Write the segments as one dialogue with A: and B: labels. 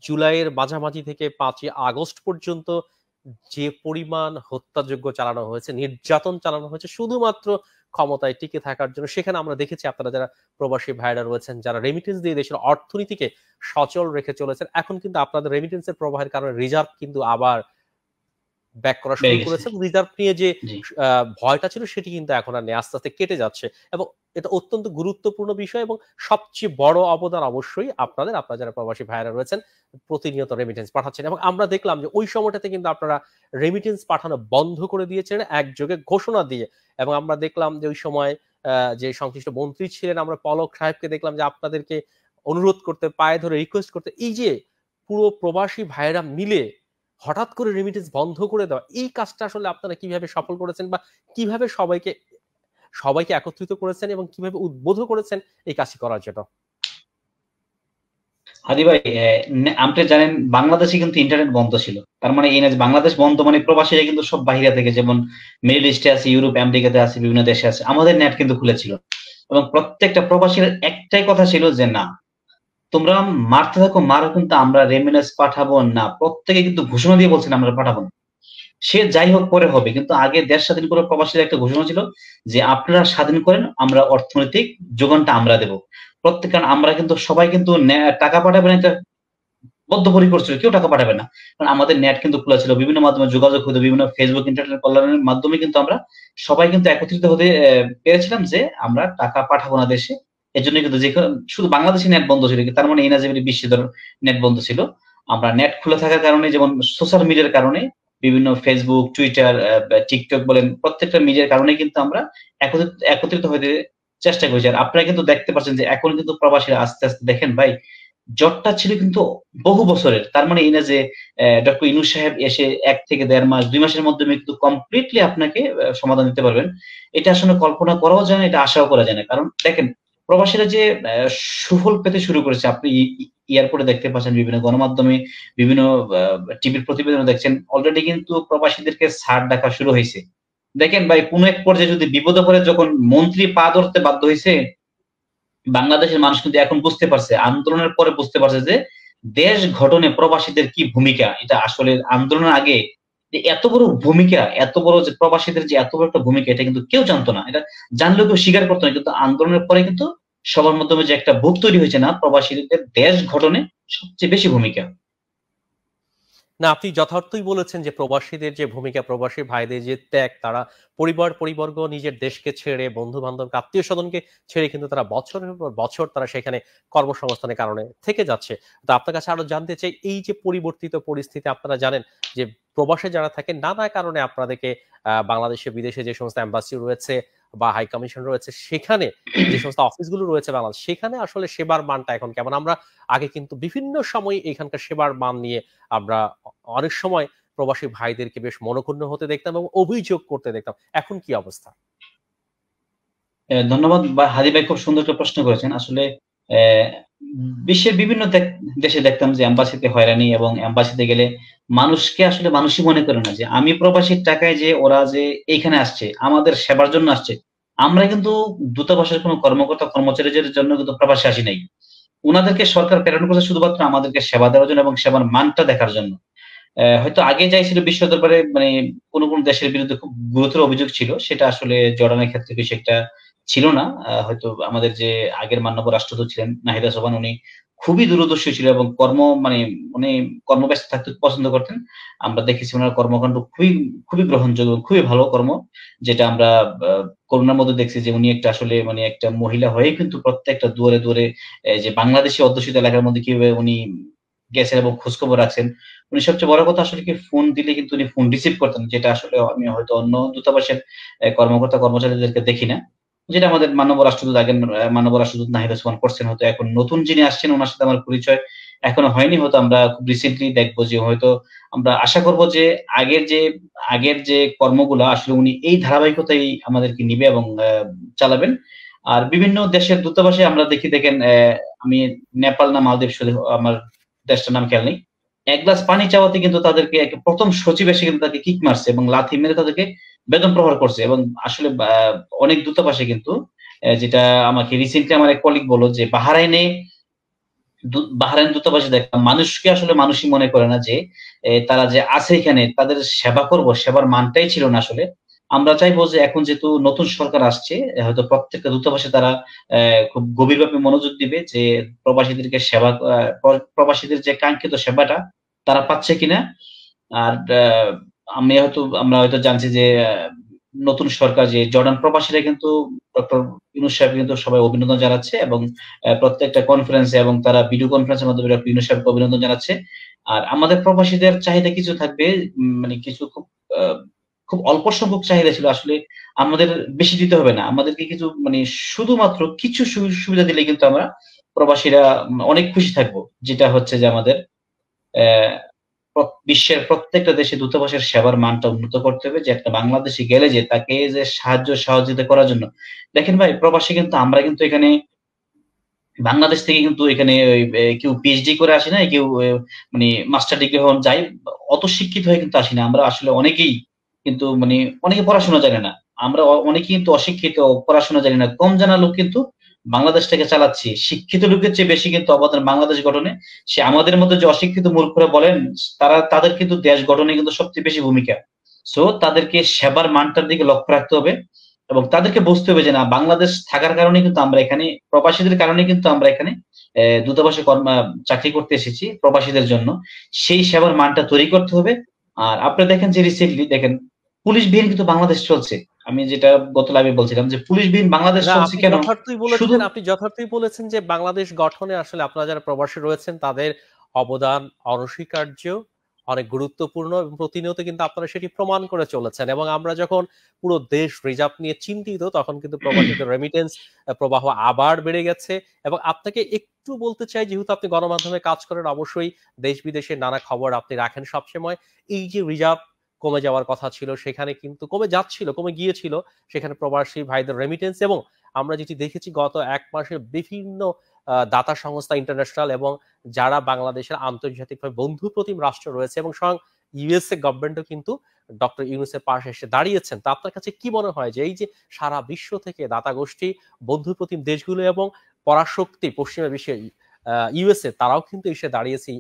A: জুলাইয়ের মাঝামাঝি থেকে 5ই আগস্ট পর্যন্ত যে পরিমাণ হত্যাযজ্ঞ চালানো হয়েছে, নির্যাতন চালানো হয়েছে শুধুমাত্র ক্ষমতায় টিকে থাকার জন্য, সেখানে আমরা দেখেছি আপনারা যারা প্রবাসী ভাইরা রয়েছেন, যারা রেমিটেন্স দিয়ে দেশের অর্থনীতিকে সচল রেখে চলেছেন, এখন কিন্তু আপনাদের রেমিটেন্সের প্রবাহের কারণে রিজার্ভ কিন্তু আবার ব্যাক করা শুরু করেছে। রিজার্ভ নিয়ে যে ভয়টা ছিল সেটি কিন্তু এখন আর নেই, আস্তে আস্তে কেটে যাচ্ছে এবং এটা অত্যন্ত গুরুত্বপূর্ণ বিষয়। এবং সবচেয়ে বড় অবদান অবশ্যই আপনারা যারা প্রবাসী ভাইরা রয়েছেন প্রতিনিয়ত রেমিটেন্স পাঠাচ্ছেন। এবং আমরা দেখলাম যে ওই সময়টাতে কিন্তু আপনারা রেমিটেন্স পাঠানো বন্ধ করে দিয়েছিলেন একযোগে ঘোষণা দিয়ে। এবং আমরা দেখলাম যে ওই সময় যে সংশ্লিষ্ট মন্ত্রী ছিলেন, আমরা পলক সাহেবকে দেখলাম যে আপনাদেরকে অনুরোধ করতে, পায়ে ধরে রিকোয়েস্ট করতে, এই যে পুরো প্রবাসী ভাইরা মিলে হঠাৎ করে রেমিটেন্স বন্ধ করে দেওয়া, এই কাজটা আসলে আপনারা কিভাবে সফল করেছেন বা কিভাবে সবাইকে একত্রিত করেছেন এবং কিভাবে উদ্বোধন করেছেন এই কাজটি করার জন্য?
B: হাদি ভাই, আপনি জানেন বাংলাদেশে কিন্তু ইন্টারনেট বন্ধ ছিল। তার মানে এই না যে বাংলাদেশ বন্ধ মানে প্রবাসীরা কিন্তু সব বাহিরে থেকে, যেমন মিডল ইস্টে আছে, ইউরোপ আমেরিকাতে আছে, বিভিন্ন দেশে আছে, আমাদের নেট কিন্তু খুলেছিল এবং প্রত্যেকটা প্রবাসীর একটাই কথা ছিল যে না, তোমরা মারতে থাকো, মারো, কিন্তু আমরা রেমিটেন্স পাঠাবো না। প্রত্যেকে কিন্তু ঘোষণা দিয়ে বলছেন আমরা পাঠাবো না। সে যাই হোক পরে হবে, কিন্তু আগে দেশ স্বাধীন করে প্রবাসীদের একটা ঘোষণা ছিল যে আপনারা স্বাধীন করেন, আমরা অর্থনৈতিক যোগানটা আমরা দেব প্রত্যেক। কারণ আমরা কিন্তু সবাই কিন্তু টাকা পাঠাবেন একটা বদ্ধপরিকর ছিল, কেউ টাকা পাঠাবে না, কারণ আমাদের নেট কিন্তু খোলা ছিল, বিভিন্ন মাধ্যমে যোগাযোগ হতো, বিভিন্ন ফেসবুক ইন্টারনেট কল্যাণের মাধ্যমে কিন্তু আমরা সবাই কিন্তু একত্রিত হতে পেরেছিলাম যে আমরা টাকা পাঠাবো না দেশে। এর জন্য কিন্তু যে শুধু বাংলাদেশে নেট বন্ধ ছিল, তার মানে এই না যে বিশ্বের নেট বন্ধ ছিল। আমরা নেট খোলা থাকার কারণে, যেমন সোশ্যাল মিডিয়ার কারণে, বিভিন্ন ফেসবুক, টুইটার, টিকটক বলেন, প্রত্যেকটা মিডিয়ার কারণে কিন্তু আমরা একত্রিত হতে চেষ্টা করেছি। আর আপনারা কিন্তু দেখতে পাচ্ছেন যে এখন কিন্তু প্রবাসীরা আস্তে আস্তে, দেখেন ভাই, জটটা ছিল কিন্তু বহু বছরের। তার মানে এই না যে ডক্টর ইউনূস সাহেব এসে 1 থেকে 1.5 মাস 2 মাসের মধ্যে কিন্তু কমপ্লিটলি আপনাকে সমাধান দিতে পারবেন, এটা আসলে কল্পনা করাও যায় না, এটা আশাও করা যায় না। কারণ দেখেন, প্রবাসীরা যে সুফল পেতে শুরু করেছে, আপনি এয়ারপোর্টে দেখতে পাচ্ছেন, বিভিন্ন গণমাধ্যমে, বিভিন্ন টিভির প্রতিবেদন দেখছেন, অলরেডি কিন্তু প্রবাসীদেরকে ছাড় ডাকা শুরু হয়েছে। দেখেন ভাই, কোন এক পর্যায়ে যদি বিপদে পড়ে যখন মন্ত্রী পা ধরতে বাধ্য হয়েছে, বাংলাদেশের মানুষ কিন্তু এখন বুঝতে পারছে, আন্দোলনের পরে বুঝতে পারছে যে দেশ গঠনে প্রবাসীদের কি ভূমিকা। এটা আসলে আন্দোলনের আগে যে এত বড় ভূমিকা, এত বড় যে প্রবাসীদের যে এত বড় একটা ভূমিকা, এটা কিন্তু কেউ জানতো না। এটা জানলেও কেউ স্বীকার করতো না, কিন্তু আন্দোলনের পরে কিন্তু সবার মাধ্যমে যে একটা বুক তৈরি হয়েছে না, প্রবাসীদের দেশ গঠনে সবচেয়ে বেশি ভূমিকা।
A: না, আপনি যথার্থই বলেছেন যে প্রবাসীদের যে ভূমিকা, প্রবাসী ভাইদের যে ত্যাগ, তারা পরিবর্গ নিজের দেশকে ছেড়ে, বন্ধু বান্ধব, আত্মীয় স্বজনকে ছেড়ে কিন্তু তারা বছরের পর বছর তারা সেখানে কর্মসংস্থানের কারণে থেকে যাচ্ছে। তো আপনার কাছে আরো জানতে চাই, এই যে পরিবর্তিত পরিস্থিতি, আপনারা জানেন যে প্রবাসে যারা থাকেন নানা কারণে আপনাদেরকে বাংলাদেশে, বিদেশে যে সমস্ত এম্বাসি রয়েছে বা হাই কমিশন রয়েছে, সেখানে যে সমস্ত অফিসগুলো রয়েছে বাংলাদেশ, সেখানে আসলে সেবার মানটা এখন কেমন? আমরা আগে কিন্তু বিভিন্ন সময় এখানকার সেবার মান নিয়ে আমরা অনেক সময় প্রবাসী ভাইদেরকে বেশ মনক্ষুণ্ণ হতে দেখতাম এবং অভিযোগ করতে দেখতাম। এখন কি অবস্থা?
B: ধন্যবাদ হাদি ভাই, খুব সুন্দর একটা প্রশ্ন করেছেন। আসলে বিশ্বের বিভিন্ন দেশে দেখতাম যে এম্বাসিতে হয়রানি, এবং এম্বাসিতে গেলে মানুষকে আসলে মানুষই মনে করে না, যে আমি প্রবাসীর টাকায় যে ওরা যে এইখানে আসছে আমাদের সেবার জন্য আসছে। আমরা কিন্তু দূতাবাসের কোনো কর্মকর্তা কর্মচারীদের জন্য কিন্তু প্রবাসী আসি নাই। উনাদেরকে সরকার প্রেরণ করেছে শুধুমাত্র আমাদেরকে সেবা দেওয়ার জন্য এবং সেবার মানটা দেখার জন্য। হয়তো আগে যাই ছিল বিশ্ব দরবারে, মানে কোন কোন দেশের বিরুদ্ধে খুব গুরুতর অভিযোগ ছিল, সেটা আসলে জর্ডানের ক্ষেত্রে বেশি একটা ছিল না। হয়তো আমাদের যে আগের মাননীয় রাষ্ট্রদূত ছিলেন নাহিদা সোবহান, উনি খুবই দূরদর্শী ছিল এবং মানে উনি কর্মব্যস্ত থাকতে পছন্দ করতেন। আমরা দেখেছি ওনার কর্মকাণ্ড খুবই খুবই গ্রহণযোগ্য, খুবই ভালো কর্ম, যেটা আমরা করোনার মধ্যে দেখছি যে উনি একটা আসলে মানে একটা মহিলা হয়ে কিন্তু প্রত্যেকটা দুয়ারে দুয়ারে যে বাংলাদেশি অধ্যুষিত এলাকার মধ্যে কিভাবে উনি গেছেন এবং খোঁজখবর রাখছেন। উনি সবচেয়ে বড় কথা, আসলে কি ফোন দিলে কিন্তু উনি ফোন রিসিভ করতেন, যেটা আসলে আমি হয়তো অন্য দূতাবাসের কর্মকর্তা কর্মচারীদেরকে দেখি না, যেটা আমাদের মাননীয় রাষ্ট্রদূত আগের মাননীয় রাষ্ট্রদূত নাহিদ ওসমান করছেন। হয়তো এখন নতুন যিনি আসছেন ওনার সাথে আমার পরিচয় এখনো হয়নি, হয়তো আমরা খুব রিসেন্টলি দেখবো, যে হয়তো আমরা আশা করব যে আগের যে কর্মগুলো আসলে উনি এই ধারাবাহিকতাই আমাদেরকে নিবে এবং চালাবেন। আর বিভিন্ন দেশের দূতাবাসে আমরা দেখেন, আমি নেপাল না মালদ্বীপ, শুধু আমার দেশটার নাম খেয়াল নেই, 1 গ্লাস পানি চাওয়াতে কিন্তু তাদেরকে প্রথম সচিব এসে কিন্তু তাকে কিক মারছে এবং লাথি মেরে তাদেরকে বেদম প্রহার করছে। এবং আসলে অনেক দূতাবাসে কিন্তু যেটা আমাকে রিসেন্টলি আমার এক কলিগ বলল, যে বাহরাইনে বাহরাইন দূতাবাসে দেখলাম মানুষকে আসলে মানুষই মনে করে না যে তারা যে আছে এখানে তাদের সেবা করব, সেবার মানটাই ছিল না আসলে। আমরা চাইবো যে এখন যেহেতু নতুন সরকার আসছে, হয়তো প্রত্যেকটা দূতাবাসে তারা খুব গভীরভাবে মনোযোগ দিবে যে প্রবাসীদেরকে সেবা প্রবাসীদের যে কাঙ্ক্ষিত সেবাটা তারা পাচ্ছে কিনা। আর আমরা হয়তো জানছি যে নতুন সরকার যে জর্ডান প্রবাসীরা কিন্তু ডক্টর ইউনূস সাহেব কিন্তু সবাই অভিনন্দন জানাচ্ছে এবং প্রত্যেকটা কনফারেন্সে এবং তারা ভিডিও কনফারেন্সের মাধ্যমে ডক্টর ইউনূস সাহেবকে অভিনন্দন জানাচ্ছে। আর আমাদের প্রবাসীদের চাহিদা কিছু থাকবে, মানে কিছু খুব অল্প সংখ্যক চাহিদা ছিল আসলে। আমাদের বেশি দিতে হবে না, আমাদেরকে কিছু মানে শুধুমাত্র কিছু সুবিধা দিলে কিন্তু আমরা প্রবাসীরা অনেক খুশি থাকবো। যেটা হচ্ছে যে আমাদের আহ বিশ্বের প্রত্যেকটা দেশে দূতাবাসের সেবার মানটা উন্নত করতে হবে, যে একটা বাংলাদেশে গেলে যে তাকে যে সাহায্য সহযোগিতা করার জন্য। দেখেন ভাই, প্রবাসী কিন্তু আমরা কিন্তু এখানে বাংলাদেশ থেকে কিন্তু এখানে কেউ পিএইচডি করে আসে না, কেউ মানে মাস্টার ডিগ্রি হন যাই, অত শিক্ষিত হয়ে কিন্তু আসি না। আমরা আসলে অনেকেই কিন্তু মানে অনেকে পড়াশোনা জানে না। আমরা অনেকেই কিন্তু অশিক্ষিত, পড়াশোনা জানি না, কম জানা লোক কিন্তু বাংলাদেশটাকে চালাচ্ছি। শিক্ষিত লোকের চেয়ে বেশি কিন্তু অবদান বাংলাদেশ গঠনে। সে আমাদের মধ্যে যে অশিক্ষিত মূর্খরা বলেন, তাদের কিন্তু দেশ গঠনে কিন্তু সবচেয়ে বেশি ভূমিকা। সো তাদেরকে সেবার মানটার দিকে লক্ষ্য রাখতে হবে এবং তাদেরকে বুঝতে হবে যে না, বাংলাদেশ থাকার কারণে কিন্তু আমরা এখানে, প্রবাসীদের কারণে কিন্তু আমরা এখানে দূতাবাসে চাকরি করতে এসেছি প্রবাসীদের জন্য। সেই সেবার মানটা তৈরি করতে হবে। আর আপনি দেখেন যে রিসেন্টলি দেখেন পুলিশ বিহীন কিন্তু বাংলাদেশ চলছে। আমি যেটা গত লাইভে বলছিলাম যে পুলিশ বিহীন বাংলাদেশ
A: না,
B: চলছে কেন? শুধু
A: আপনি যথার্থই বলেছেন যে বাংলাদেশ গঠনে আসলে আপনারা যারা প্রবাসী রয়েছেন তাদের অবদান অনস্বীকার্য, অনেক গুরুত্বপূর্ণ এবং প্রতিনিয়ত কিন্তু আপনারা সেটি প্রমাণ করে চলেছেন। এবং আমরা যখন পুরো দেশ রিজার্ভ নিয়ে চিন্তিত তখন কিন্তু প্রবাসীদের রেমিটেন্স প্রবাহ আবার বেড়ে গেছে। এবং আপনাকে একটু বলতে চাই, যেহেতু আপনি গণমাধ্যমে কাজ করেন, অবশ্যই দেশ বিদেশের নানা খবর আপনি রাখেন সবসময়। এই যে রিজার্ভ কমে যাওয়ার কথা ছিল, সেখানে কিন্তু কমে যাচ্ছিল, কমে গিয়েছিল, সেখানে প্রবাসী ভাইদের রেমিটেন্স এবং আমরা যেটি দেখেছি গত এক মাসে বিভিন্ন দাতা সংস্থা ইন্টারন্যাশনাল এবং যারা বাংলাদেশের আন্তর্জাতিকভাবে বন্ধু প্রতিম রাষ্ট্র রয়েছে এবং স্বয়ং ইউএসএ গভর্নমেন্টও কিন্তু ডক্টর ইউনূসের পাশে এসে দাঁড়িয়েছেন। তা আপনার কাছে কি মনে হয় যে এই যে সারা বিশ্ব থেকে দাতা গোষ্ঠী, বন্ধু প্রতিম দেশগুলো এবং পরাশক্তি পশ্চিমা বিশ্বে ইউএসএ তারাও কিন্তু এসে দাঁড়িয়েছে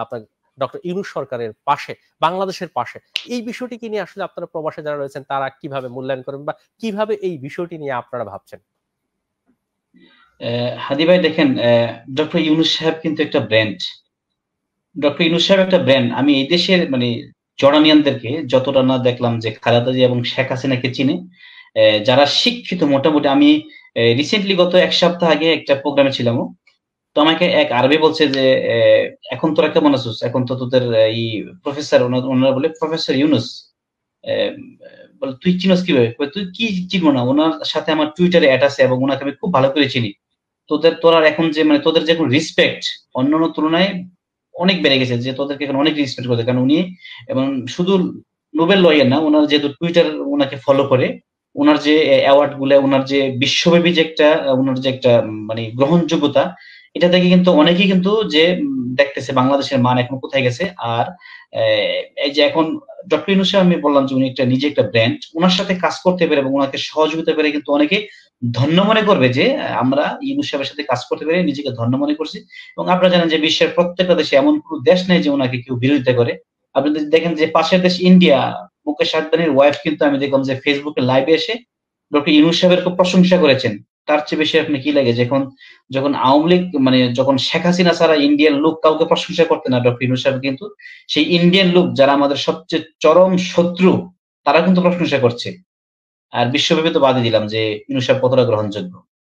A: আপনার ডক্টর ইউনূস সরকারের পাশে, বাংলাদেশের পাশে, এই বিষয়টিকে নিয়ে আসলে আপনারা প্রবাসে যারা রয়েছেন তারা কিভাবে মূল্যায়ন করেন বা কিভাবে এই বিষয়টি নিয়ে আপনারা ভাবছেন?
B: হাদি ভাই দেখেন, ডক্টর ইউনূস সাহেব কিন্তু একটা ব্র্যান্ড। ডক্টর ইউনূস সাহেব একটা ব্র্যান্ড। আমি এই দেশের মানে জর্ডানিয়ানদেরকে যতটা না দেখলাম যে খালেদা জিয়া এবং শেখ হাসিনাকে চিনে, যারা শিক্ষিত মোটামুটি। আমি রিসেন্টলি গত এক সপ্তাহ আগে একটা প্রোগ্রামে ছিলাম, তো আমাকে এক আরবি বলছে যে এখন তোরা কেমন আছিস, এখন তো তোদের এই প্রফেসর, ওনারা বলে প্রফেসর ইউনূস, বলে তুই চিনস কিভাবে? তুই কি চিনবো না, ওনার সাথে আমার টুইটারে অ্যাড আছে এবং ওনাকে আমি খুব ভালো করে চিনি। তোরা এখন যে মানে তোদের যে এখন রেসপেক্ট অন্যান্য তুলনায় অনেক বেড়ে গেছে, যে তোদেরকে এখন অনেক রেসপেক্ট করতে, কারণ উনি এবং শুধু নোবেল লয়ার না, ওনার যেহেতু টুইটার ওনাকে ফলো করে, ওনার যে অ্যাওয়ার্ড গুলো, ওনার যে বিশ্বব্যাপী যে একটা ওনার যে একটা মানে গ্রহণযোগ্যতা, এটা থেকে কিন্তু অনেকেই কিন্তু যে দেখতেছে বাংলাদেশের মান এখন কোথায় গেছে। আর এই যে এখন ডক্টর ইউনূস সাহেব, আমি বললাম যে উনি একটা নিজে একটা ব্র্যান্ড, ওনার সাথে কাজ করতে পেরে এবং ওনাকে সহযোগিতা পেরে কিন্তু অনেকে ধন্য মনে করবে যে আমরা ইউনূস সাহেবের সাথে কাজ করতে পেরে নিজেকে ধন্য মনে করছি। এবং আপনারা জানেন যে বিশ্বের প্রত্যেকটা দেশে এমন কোনো দেশ নেই যে ওনাকে কেউ বিরোধিতা করে। আপনি যদি দেখেন যে পাশের দেশ ইন্ডিয়া, মুকেশ আদবানির ওয়াইফ কিন্তু আমি দেখলাম যে ফেসবুকে লাইভে এসে ডক্টর ইউনূস সাহেবের খুব প্রশংসা করেছেন। তার চেয়ে বেশি আপনি কি লাগে, যখন যখন আওয়ামী লীগ মানে যখন শেখ হাসিনা ছাড়া ইন্ডিয়ান লোক কাউকে প্রশংসা করতে না, ডক্টর ইউনূস সাহেব কিন্তু সেই ইন্ডিয়ান লোক যারা আমাদের সবচেয়ে চরম শত্রু, তারা কিন্তু প্রশংসা করছে। আর বিশ্বব্যাপী তো বাদই দিলাম যে ইউনূস সাহেব কতটা গ্রহণযোগ্য।